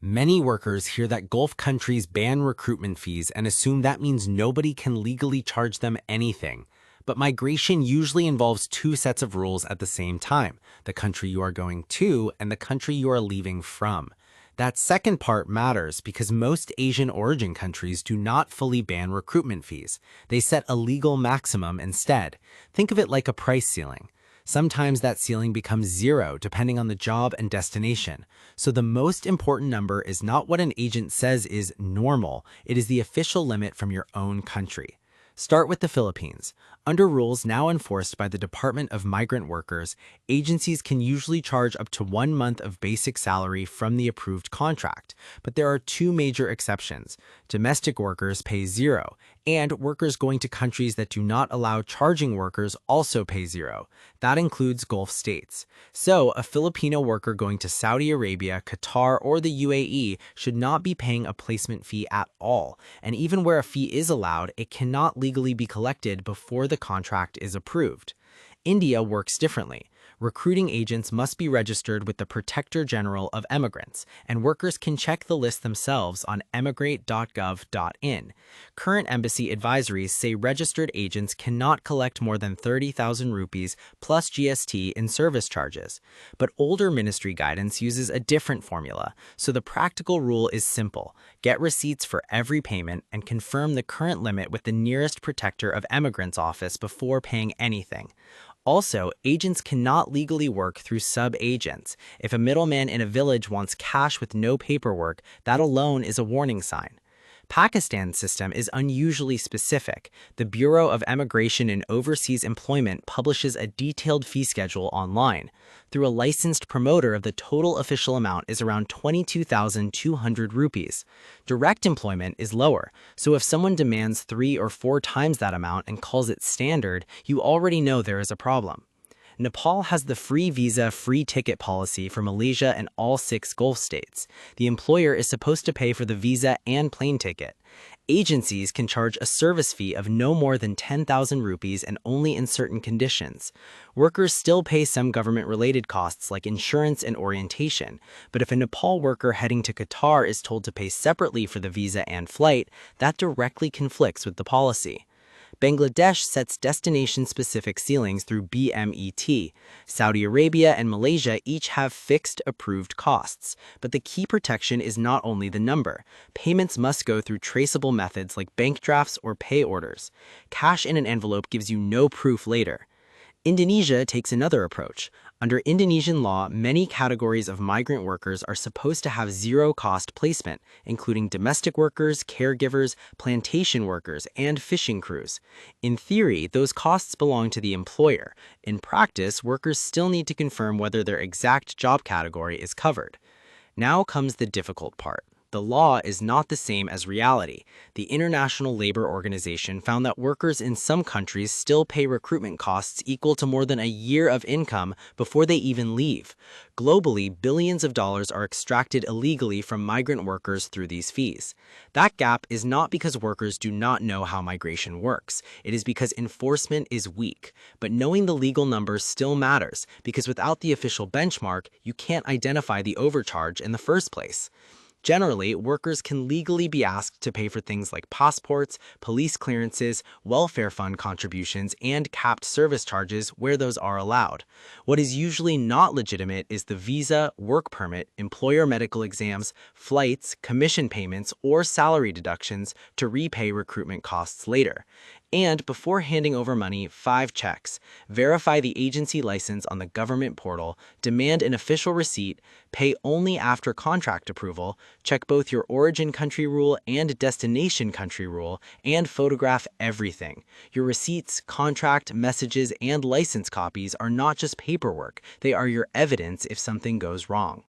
Many workers hear that Gulf countries ban recruitment fees and assume that means nobody can legally charge them anything. But migration usually involves two sets of rules at the same time: the country you are going to and the country you are leaving from. That second part matters because most Asian origin countries do not fully ban recruitment fees. They set a legal maximum instead. Think of it like a price ceiling. Sometimes that ceiling becomes zero depending on the job and destination. So the most important number is not what an agent says is normal, it is the official limit from your own country. Start with the Philippines. Under rules now enforced by the Department of Migrant Workers, agencies can usually charge up to 1 month of basic salary from the approved contract. But there are two major exceptions. Domestic workers pay zero, and workers going to countries that do not allow charging workers also pay zero. That includes Gulf states. So, a Filipino worker going to Saudi Arabia, Qatar, or the UAE should not be paying a placement fee at all. And even where a fee is allowed, it cannot legally be collected before the contract is approved. India works differently. Recruiting agents must be registered with the Protector General of Emigrants, and workers can check the list themselves on emigrate.gov.in. Current embassy advisories say registered agents cannot collect more than 30,000 rupees plus GST in service charges. But older ministry guidance uses a different formula, so the practical rule is simple: get receipts for every payment and confirm the current limit with the nearest Protector of Emigrants office before paying anything. Also, agents cannot legally work through sub-agents. If a middleman in a village wants cash with no paperwork, that alone is a warning sign. Pakistan's system is unusually specific. The Bureau of Immigration and Overseas Employment publishes a detailed fee schedule online. Through a licensed promoter, the total official amount is around 22,200 rupees. Direct employment is lower, so if someone demands 3 or 4 times that amount and calls it standard, you already know there is a problem. Nepal has the free visa, free ticket policy for Malaysia and all 6 Gulf states. The employer is supposed to pay for the visa and plane ticket. Agencies can charge a service fee of no more than 10,000 rupees and only in certain conditions. Workers still pay some government-related costs like insurance and orientation, but if a Nepal worker heading to Qatar is told to pay separately for the visa and flight, that directly conflicts with the policy. Bangladesh sets destination-specific ceilings through BMET. Saudi Arabia and Malaysia each have fixed approved costs. But the key protection is not only the number. Payments must go through traceable methods like bank drafts or pay orders. Cash in an envelope gives you no proof later. Indonesia takes another approach. Under Indonesian law, many categories of migrant workers are supposed to have zero-cost placement, including domestic workers, caregivers, plantation workers, and fishing crews. In theory, those costs belong to the employer. In practice, workers still need to confirm whether their exact job category is covered. Now comes the difficult part. The law is not the same as reality. The International Labor Organization found that workers in some countries still pay recruitment costs equal to more than a year of income before they even leave. Globally, billions of dollars are extracted illegally from migrant workers through these fees. That gap is not because workers do not know how migration works. It is because enforcement is weak. But knowing the legal numbers still matters, because without the official benchmark, you can't identify the overcharge in the first place. Generally, workers can legally be asked to pay for things like passports, police clearances, welfare fund contributions, and capped service charges where those are allowed. What is usually not legitimate is the visa, work permit, employer medical exams, flights, commission payments, or salary deductions to repay recruitment costs later. And before handing over money, 5 checks. Verify the agency license on the government portal, demand an official receipt, pay only after contract approval, check both your origin country rule and destination country rule, and photograph everything. Your receipts, contract, messages, and license copies are not just paperwork, they are your evidence if something goes wrong.